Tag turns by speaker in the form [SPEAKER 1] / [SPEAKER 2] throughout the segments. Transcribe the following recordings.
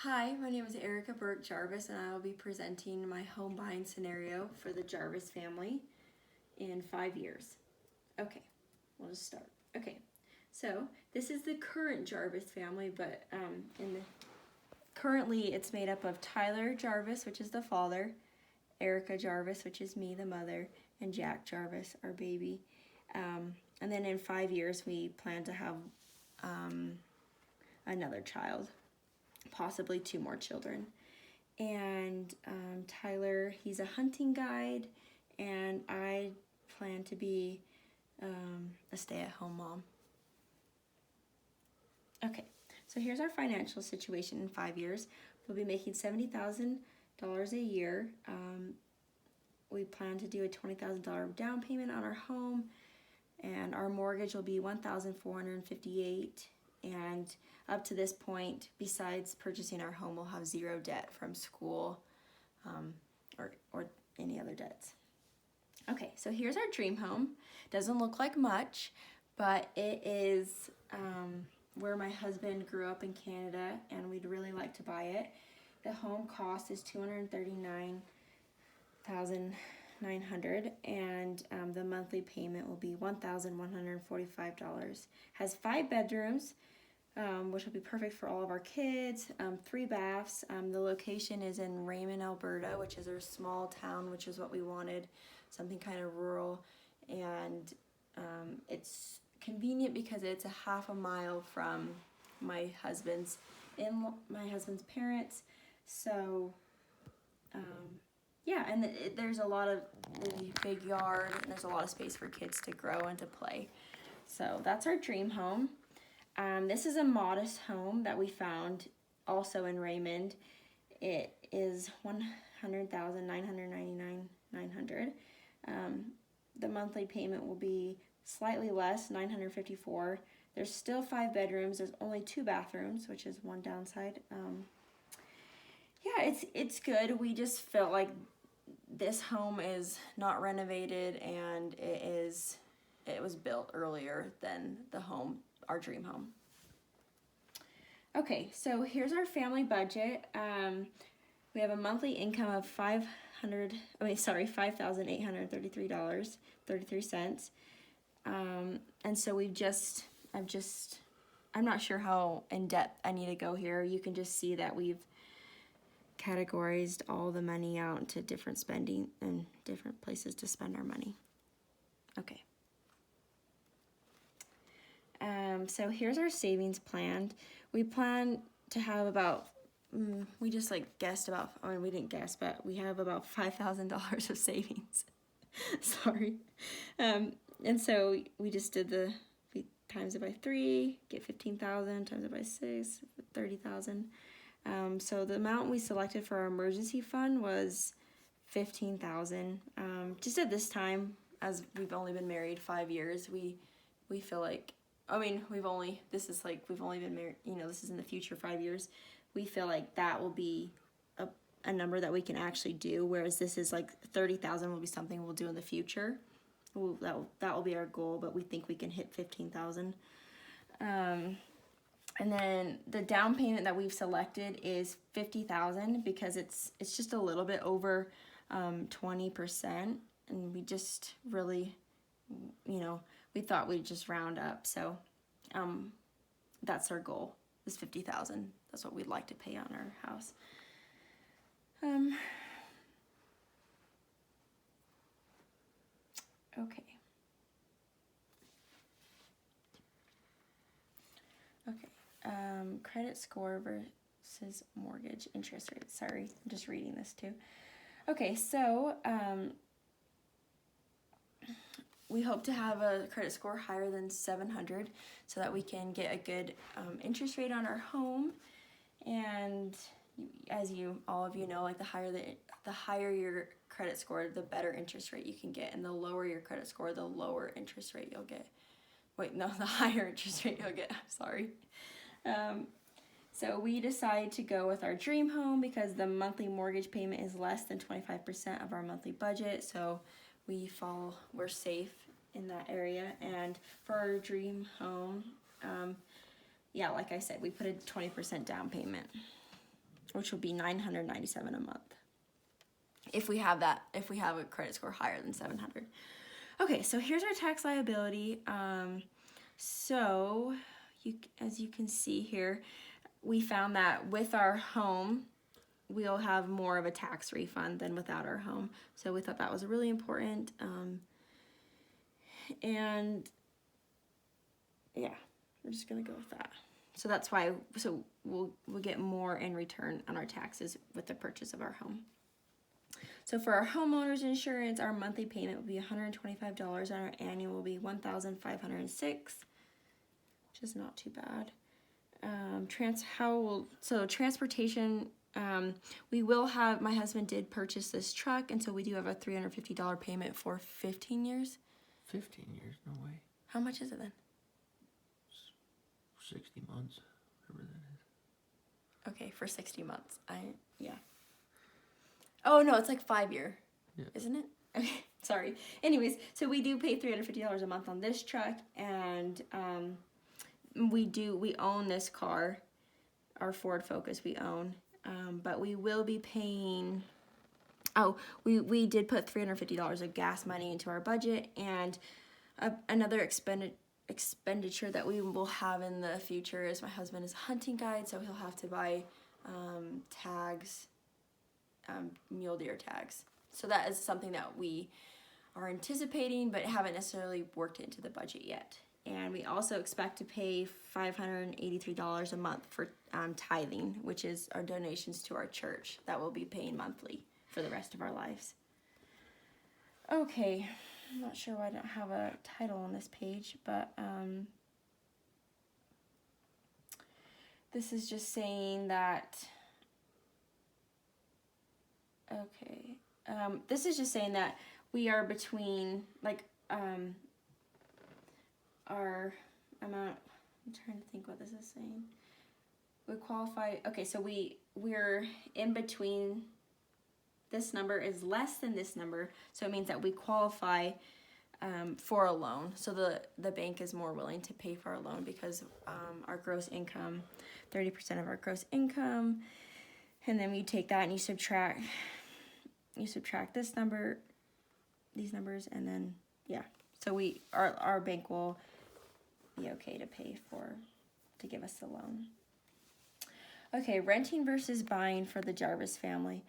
[SPEAKER 1] Hi, my name is Erica Burke Jarvis, and I will be presenting my home buying scenario for the Jarvis family in 5 years. Okay, we'll just start. Okay, so this is the current Jarvis family, but currently it's made up of Tyler Jarvis, which is the father, Erica Jarvis, which is me, the mother, and Jack Jarvis, our baby. And then in 5 years, we plan to have another child, possibly 2 more children. And Tyler, he's a hunting guide, and I plan to be a stay-at-home mom. Okay, so here's our financial situation in 5 years. We'll be making $70,000 a year. We plan to do a $20,000 down payment on our home, and our mortgage will be $1,458. And up to this point, besides purchasing our home, we'll have 0 debt from school or any other debts. Okay, so here's our dream home. Doesn't look like much, but it is where my husband grew up in Canada, and we'd really like to buy it. The home cost is $239,900, and the monthly payment will be $1,145. Has 5 bedrooms, which will be perfect for all of our kids, 3 baths. The location is in Raymond, Alberta, which is our small town, which is what we wanted, something kind of rural. And it's convenient because it's a half a mile from my husband's parents. So yeah, and there's a lot of big yard, and there's a lot of space for kids to grow and to play. So that's our dream home. This is a modest home that we found also in Raymond. It is $100,999. The monthly payment will be slightly less, $954. There's still 5 bedrooms. There's only 2 bathrooms, which is one downside. Yeah, it's good. We just felt like this home is not renovated, and it was built earlier than the home, our dream home. Okay, so here's our family budget. We have a monthly income of $5,833.33. And so I'm not sure how in depth I need to go here. You can just see that we've categorized all the money out into different spending and different places to spend our money. Okay. So here's our savings plan. We plan to have about, we just guessed about, we didn't guess, but we have about $5,000 of savings. Sorry. And so we just did we times it by 3, get 15,000, times it by 6, 30,000. So the amount we selected for our emergency fund was $15,000. Just at this time, as we've only been married 5 years, we feel like, we've only been married, this is in the future 5 years. We feel like that will be a number that we can actually do, whereas this is like 30,000 will be something we'll do in the future. That will be our goal, but we think we can hit 15,000. And then the down payment that we've selected is $50,000 because it's just a little bit over 20%, and we just really, we thought we'd just round up. So that's our goal, is $50,000. That's what we'd like to pay on our house. Okay. Credit score versus mortgage interest rate. Sorry, I'm just reading this too. Okay, so we hope to have a credit score higher than 700 so that we can get a good interest rate on our home. And as all of you know, like the higher your credit score, the better interest rate you can get, and the lower your credit score, the lower interest rate you'll get. The higher interest rate you'll get. I'm sorry. So we decided to go with our dream home because the monthly mortgage payment is less than 25% of our monthly budget, so we're safe in that area. And for our dream home, yeah, like I said, we put a 20% down payment. which will be $997 a month. If we have a credit score higher than 700. Okay, so here's our tax liability. So as you can see here, we found that with our home, we'll have more of a tax refund than without our home. So we thought that was really important. And yeah, we're just gonna go with that. So that's why, so we'll get more in return on our taxes with the purchase of our home. So for our homeowner's insurance, our monthly payment will be $125 and our annual will be $1,506, which is not too bad. Transportation, we will have, my husband did purchase this truck, and so we do have a $350 payment for 15 years.
[SPEAKER 2] 15 years? No way.
[SPEAKER 1] How much is it then?
[SPEAKER 2] 60 months, whatever that is.
[SPEAKER 1] Okay, for 60 months. Yeah. Oh, no, it's like 5 year,
[SPEAKER 2] yeah.
[SPEAKER 1] Isn't it? Okay, sorry. Anyways, so we do pay $350 a month on this truck, and we own this car, our Ford Focus we own, but we will be paying, we did put $350 of gas money into our budget, and another expenditure that we will have in the future is my husband is a hunting guide, so he'll have to buy tags, mule deer tags. So that is something that we are anticipating but haven't necessarily worked into the budget yet. And we also expect to pay $583 a month for tithing, which is our donations to our church that we'll be paying monthly for the rest of our lives. Okay, I'm not sure why I don't have a title on this page, but this is just saying that, okay, this is just saying that we are between, like, our amount, I'm trying to think what this is saying. We qualify, okay, so we're in between, this number is less than this number, so it means that we qualify for a loan. So the bank is more willing to pay for our loan because our gross income, 30% of our gross income, and then we take that and you subtract this number, these numbers, and then, yeah. So our bank will be okay to to give us the loan. Okay, renting versus buying for the Jarvis family.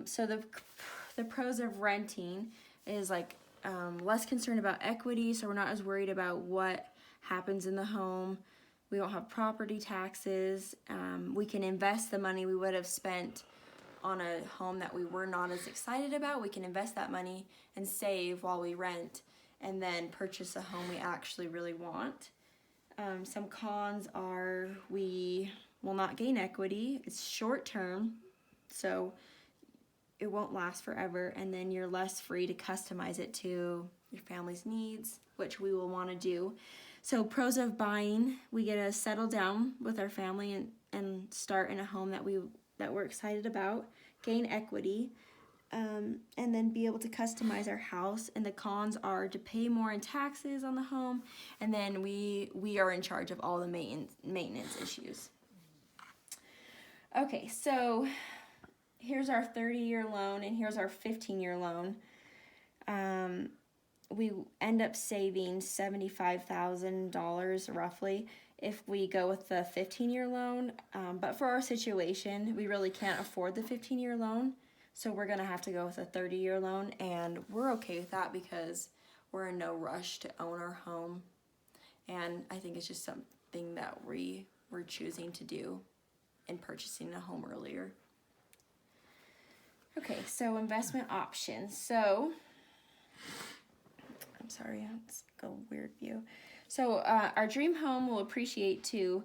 [SPEAKER 1] So the pros of renting is like less concerned about equity, so we're not as worried about what happens in the home. We don't have property taxes. We can invest the money we would have spent on a home that we were not as excited about. We can invest that money and save while we rent, and then purchase a home we actually really want. Some cons are we will not gain equity. It's short term, so it won't last forever, and then you're less free to customize it to your family's needs, which we will want to do. So pros of buying, we get to settle down with our family and start in a home that we're excited about, gain equity, and then be able to customize our house. And the cons are to pay more in taxes on the home, and then we are in charge of all the maintenance issues. Okay, so here's our 30-year loan, and here's our 15-year loan. We end up saving $75,000 roughly if we go with the 15-year loan. But for our situation, we really can't afford the 15-year loan, so we're going to have to go with a 30-year loan, and we're okay with that because we're in no rush to own our home. And I think it's just something that we're choosing to do in purchasing a home earlier. Okay, so investment options. So, I'm sorry, let's go weird view. So our dream home will appreciate to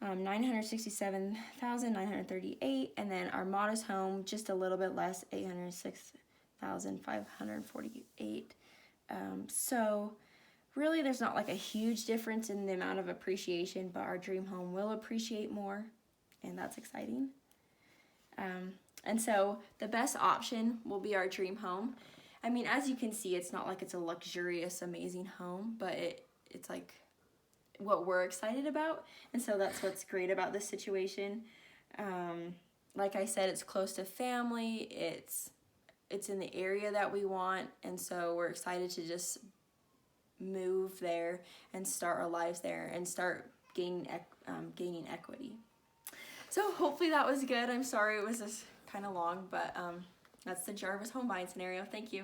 [SPEAKER 1] $967,938, and then our modest home just a little bit less, $806,548. So really, there's not like a huge difference in the amount of appreciation, but our dream home will appreciate more, and that's exciting. And so the best option will be our dream home. I mean, as you can see, it's not like it's a luxurious, amazing home, but it's like what we're excited about. And so that's what's great about this situation. like I said, it's close to family. It's in the area that we want, and so we're excited to just move there and start our lives there and start gaining equity. So hopefully that was good. I'm sorry it was just kind of long, but that's the Jarvis home buying scenario. Thank you.